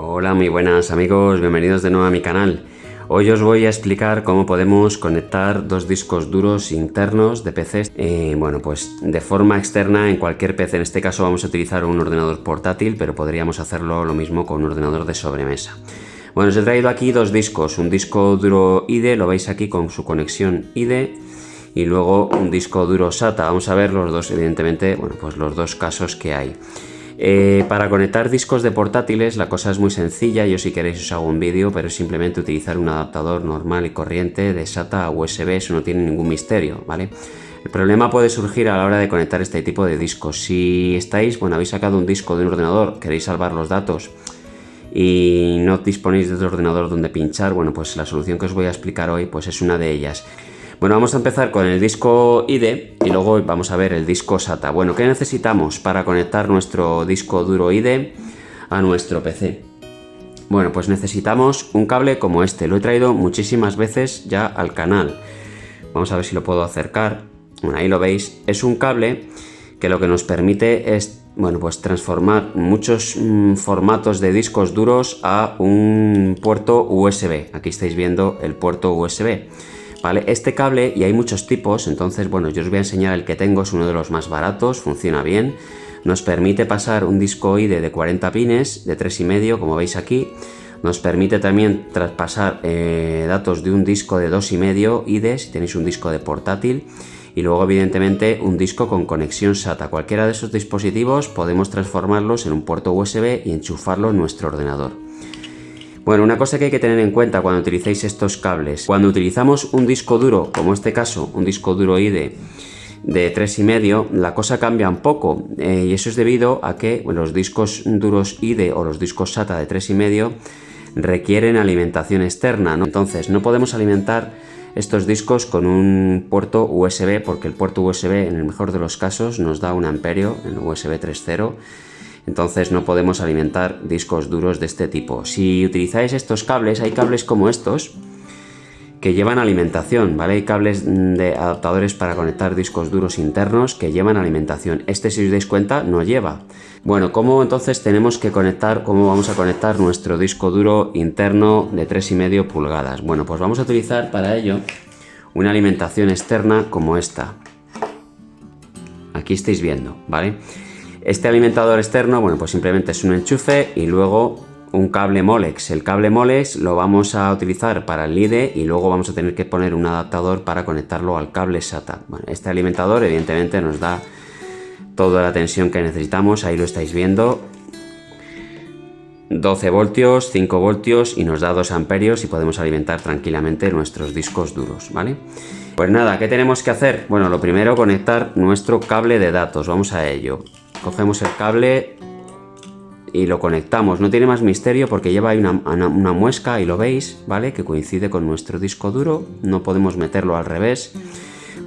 Hola, muy buenas amigos, bienvenidos de nuevo a mi canal. Hoy os voy a explicar cómo podemos conectar dos discos duros internos de PC, bueno, pues de forma externa en cualquier PC. En este caso vamos a utilizar un ordenador portátil, pero podríamos hacerlo lo mismo con un ordenador de sobremesa. Bueno, os he traído aquí dos discos, un disco duro IDE, lo veis aquí con su conexión IDE, y luego un disco duro SATA. Vamos a ver los dos, evidentemente, bueno, pues los dos casos que hay. Para conectar discos de portátiles la cosa es muy sencilla. Yo, si queréis, os hago un vídeo, pero es simplemente utilizar un adaptador normal y corriente de SATA a USB. Eso no tiene ningún misterio, ¿vale? El problema puede surgir a la hora de conectar este tipo de discos. Si estáis, bueno, habéis sacado un disco de un ordenador, queréis salvar los datos y no disponéis de otro ordenador donde pinchar, bueno, pues la solución que os voy a explicar hoy pues es una de ellas. Bueno, vamos a empezar con el disco IDE y luego vamos a ver el disco SATA. Bueno, ¿qué necesitamos para conectar nuestro disco duro IDE a nuestro PC? Bueno, pues necesitamos un cable como este. Lo he traído muchísimas veces ya al canal. Vamos a ver si lo puedo acercar. Bueno, ahí lo veis. Es un cable que lo que nos permite es, bueno, pues transformar muchos formatos de discos duros a un puerto USB. Aquí estáis viendo el puerto USB. Vale, este cable, y hay muchos tipos, entonces bueno, yo os voy a enseñar el que tengo, es uno de los más baratos, funciona bien, nos permite pasar un disco IDE de 40 pines, de 3,5, como veis aquí, nos permite también traspasar datos de un disco de 2,5 IDE, si tenéis un disco de portátil, y luego evidentemente un disco con conexión SATA. Cualquiera de esos dispositivos podemos transformarlos en un puerto USB y enchufarlo en nuestro ordenador. Bueno, una cosa que hay que tener en cuenta cuando utilicéis estos cables, cuando utilizamos un disco duro, como este caso, un disco duro IDE de 3,5, la cosa cambia un poco, y eso es debido a que los discos duros IDE o los discos SATA de 3,5 requieren alimentación externa, ¿no? Entonces no podemos alimentar estos discos con un puerto USB, porque el puerto USB en el mejor de los casos nos da 1 amperio, en el USB 3.0. Entonces no podemos alimentar discos duros de este tipo. Si utilizáis estos cables, hay cables como estos que llevan alimentación, ¿vale? Hay cables de adaptadores para conectar discos duros internos que llevan alimentación. Este, si os dais cuenta, no lleva. Bueno, ¿cómo entonces tenemos que conectar, cómo vamos a conectar nuestro disco duro interno de 3,5 pulgadas? Bueno, pues vamos a utilizar para ello una alimentación externa como esta. Aquí estáis viendo, ¿vale? Este alimentador externo, bueno, pues simplemente es un enchufe y luego un cable Molex. El cable Molex lo vamos a utilizar para el IDE y luego vamos a tener que poner un adaptador para conectarlo al cable SATA. Bueno, este alimentador evidentemente nos da toda la tensión que necesitamos, ahí lo estáis viendo. 12 voltios, 5 voltios y nos da 2 amperios y podemos alimentar tranquilamente nuestros discos duros, ¿vale? Pues nada, ¿qué tenemos que hacer? Bueno, lo primero, conectar nuestro cable de datos. Vamos a ello. Cogemos el cable y lo conectamos. No tiene más misterio porque lleva ahí una muesca, y lo veis, ¿vale? Que coincide con nuestro disco duro. No podemos meterlo al revés.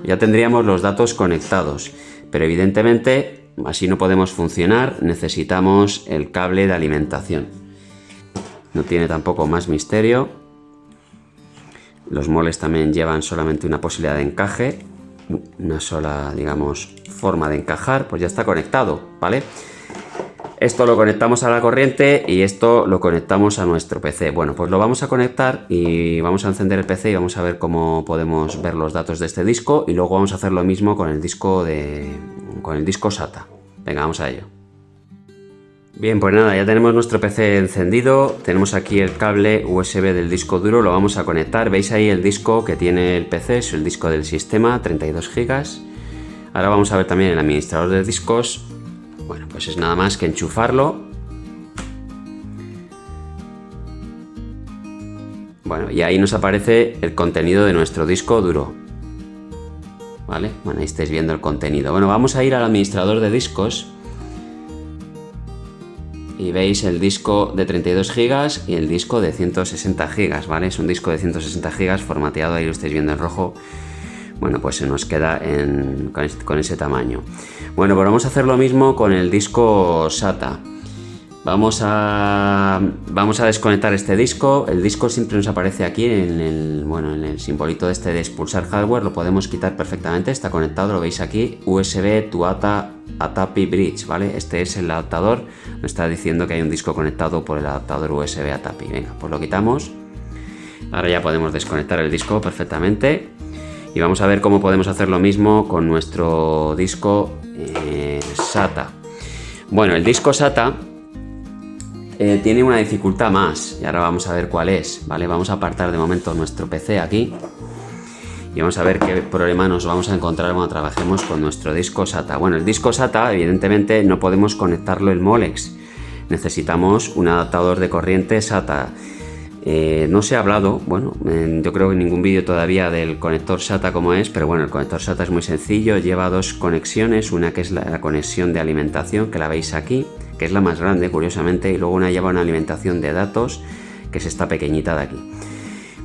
Ya tendríamos los datos conectados. Pero evidentemente, así no podemos funcionar. Necesitamos el cable de alimentación. No tiene tampoco más misterio. Los moles también llevan solamente una posibilidad de encaje. Una sola, digamos, forma de encajar, pues ya está conectado, ¿vale? Esto lo conectamos a la corriente y esto lo conectamos a nuestro PC. Bueno, pues lo vamos a conectar y vamos a encender el PC y vamos a ver cómo podemos ver los datos de este disco, y luego vamos a hacer lo mismo con el disco SATA. Venga, vamos a ello. Bien, pues nada, ya tenemos nuestro PC encendido, tenemos aquí el cable USB del disco duro, lo vamos a conectar. Veis ahí el disco que tiene el PC, es el disco del sistema, 32 GB. Ahora vamos a ver también el administrador de discos. Bueno, pues es nada más que enchufarlo. Bueno, y ahí nos aparece el contenido de nuestro disco duro, ¿vale? Bueno, ahí estáis viendo el contenido. Bueno, vamos a ir al administrador de discos. Y veis el disco de 32 GB y el disco de 160 GB, ¿vale? Es un disco de 160 GB formateado, ahí lo estáis viendo en rojo. Bueno, pues se nos queda con ese tamaño. Bueno, pues vamos a hacer lo mismo con el disco SATA. Vamos a desconectar este disco. El disco siempre nos aparece aquí en el simbolito este de expulsar hardware. Lo podemos quitar perfectamente, está conectado, lo veis aquí. USB to ATA ATAPI Bridge, ¿vale? Este es el adaptador nos está diciendo que hay un disco conectado por el adaptador USB a TAPI. Venga, pues lo quitamos. Ahora ya podemos desconectar el disco perfectamente y vamos a ver cómo podemos hacer lo mismo con nuestro disco SATA. Bueno, el disco SATA tiene una dificultad más y ahora vamos a ver cuál es, ¿vale? Vamos a apartar de momento nuestro PC aquí y vamos a ver qué problema nos vamos a encontrar cuando trabajemos con nuestro disco SATA. Bueno, el disco SATA evidentemente no podemos conectarlo el Molex, necesitamos un adaptador de corriente SATA. No se ha hablado, bueno, yo creo que en ningún vídeo todavía del conector SATA como es, pero bueno, el conector SATA es muy sencillo, lleva dos conexiones, una que es la conexión de alimentación, que la veis aquí, que es la más grande curiosamente, y luego una lleva una alimentación de datos, que es esta pequeñita de aquí.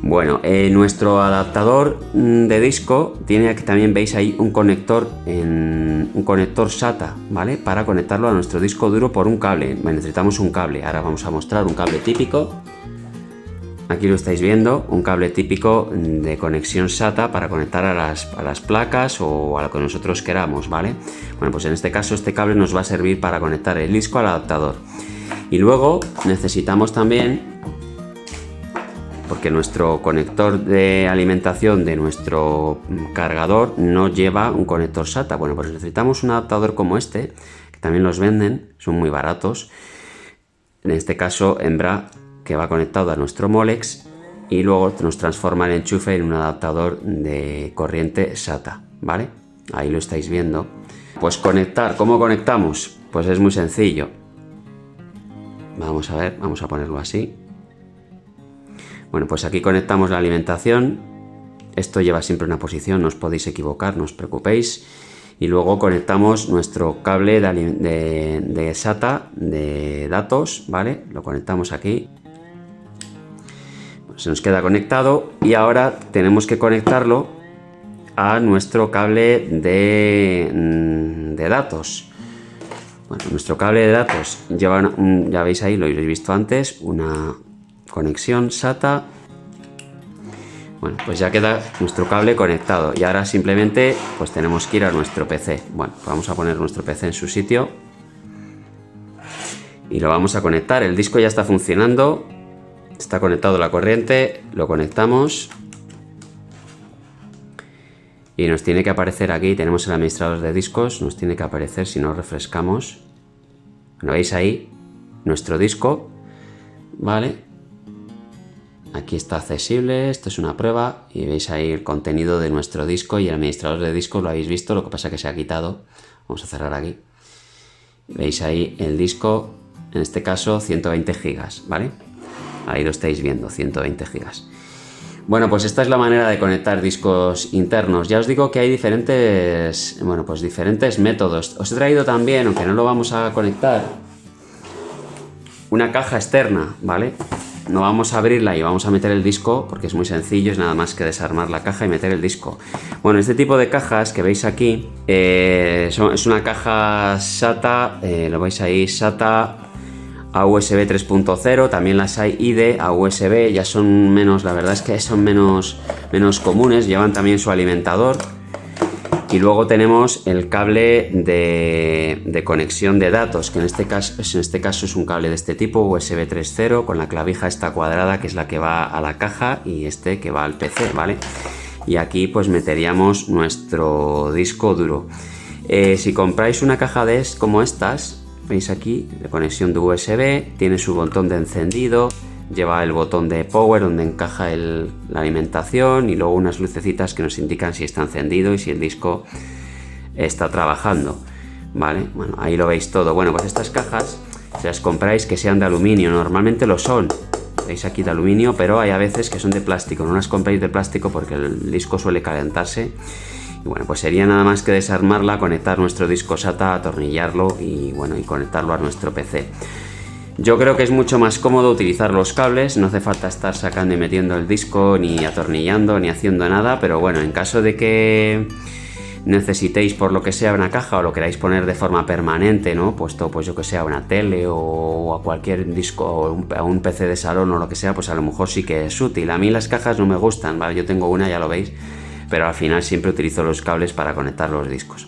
Bueno, nuestro adaptador de disco tiene aquí, también veis ahí un conector SATA, ¿vale? Para conectarlo a nuestro disco duro por un cable. Necesitamos un cable, ahora vamos a mostrar un cable típico. Aquí lo estáis viendo, un cable típico de conexión SATA para conectar a las placas o a lo que nosotros queramos, ¿vale? Bueno, pues en este caso este cable nos va a servir para conectar el disco al adaptador. Y luego necesitamos también, porque nuestro conector de alimentación de nuestro cargador no lleva un conector SATA. Bueno, pues necesitamos un adaptador como este, que también los venden, son muy baratos. En este caso, Embra, que va conectado a nuestro Molex y luego nos transforma el enchufe en un adaptador de corriente SATA, ¿vale? Ahí lo estáis viendo. Pues conectar, ¿cómo conectamos? Pues es muy sencillo. Vamos a ver, vamos a ponerlo así. Bueno, pues aquí conectamos la alimentación. Esto lleva siempre una posición, no os podéis equivocar, no os preocupéis. Y luego conectamos nuestro cable de SATA de datos, ¿vale? Lo conectamos aquí. Se nos queda conectado y ahora tenemos que conectarlo a nuestro cable de datos. Bueno, nuestro cable de datos lleva ya veis ahí, lo habéis visto antes, una conexión SATA. Bueno, pues ya queda nuestro cable conectado y ahora simplemente pues tenemos que ir a nuestro PC. Bueno, pues vamos a poner nuestro PC en su sitio y lo vamos a conectar. El disco ya está funcionando. Está conectado a la corriente, lo conectamos y nos tiene que aparecer aquí, tenemos el administrador de discos, nos tiene que aparecer si no refrescamos. ¿Lo veis ahí? Nuestro disco, ¿vale? Aquí está accesible, esto es una prueba y veis ahí el contenido de nuestro disco y el administrador de discos lo habéis visto, lo que pasa es que se ha quitado. Vamos a cerrar aquí. Veis ahí el disco, en este caso 120 gigas, ¿vale? Ahí lo estáis viendo, 120 gigas. Bueno, pues esta es la manera de conectar discos internos. Ya os digo que hay diferentes métodos. Os he traído también, aunque no lo vamos a conectar, una caja externa, ¿vale? No vamos a abrirla y vamos a meter el disco porque es muy sencillo, es nada más que desarmar la caja y meter el disco. Bueno, este tipo de cajas que veis aquí es una caja SATA, lo veis ahí, SATA a USB 3.0, también las hay IDE a USB, ya son menos, la verdad es que son menos comunes, llevan también su alimentador. Y luego tenemos el cable de conexión de datos, que en este caso es un cable de este tipo, USB 3.0, con la clavija esta cuadrada, que es la que va a la caja, y este que va al PC, ¿vale? Y aquí pues meteríamos nuestro disco duro. Si compráis una caja como estas, veis aquí, de conexión de USB, tiene su botón de encendido, lleva el botón de power donde encaja la alimentación y luego unas lucecitas que nos indican si está encendido y si el disco está trabajando, ¿vale? Bueno, ahí lo veis todo. Bueno, pues estas cajas, si las compráis, que sean de aluminio, normalmente lo son, veis aquí de aluminio, pero hay a veces que son de plástico. No las compréis de plástico porque el disco suele calentarse. Y bueno, pues sería nada más que desarmarla, conectar nuestro disco SATA, atornillarlo y bueno, y conectarlo a nuestro PC. Yo creo que es mucho más cómodo utilizar los cables, no hace falta estar sacando y metiendo el disco, ni atornillando, ni haciendo nada, pero bueno, en caso de que necesitéis por lo que sea una caja o lo queráis poner de forma permanente, ¿no? Puesto pues yo que sea una tele o a cualquier disco o a un PC de salón o lo que sea, pues a lo mejor sí que es útil. A mí las cajas no me gustan, ¿vale? Yo tengo una, ya lo veis, pero al final siempre utilizo los cables para conectar los discos.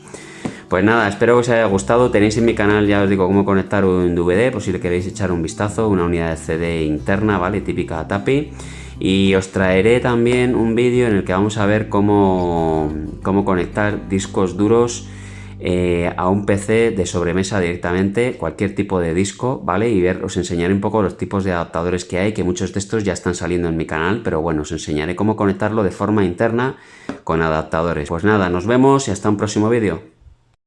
Pues nada, espero que os haya gustado. Tenéis en mi canal, ya os digo, cómo conectar un DVD, por si le queréis echar un vistazo, una unidad de CD interna, ¿vale? Típica TAPI. Y os traeré también un vídeo en el que vamos a ver cómo conectar discos duros a un PC de sobremesa directamente, cualquier tipo de disco, ¿vale? Y os enseñaré un poco los tipos de adaptadores que hay, que muchos de estos ya están saliendo en mi canal, pero bueno, os enseñaré cómo conectarlo de forma interna con adaptadores. Pues nada, nos vemos y hasta un próximo vídeo.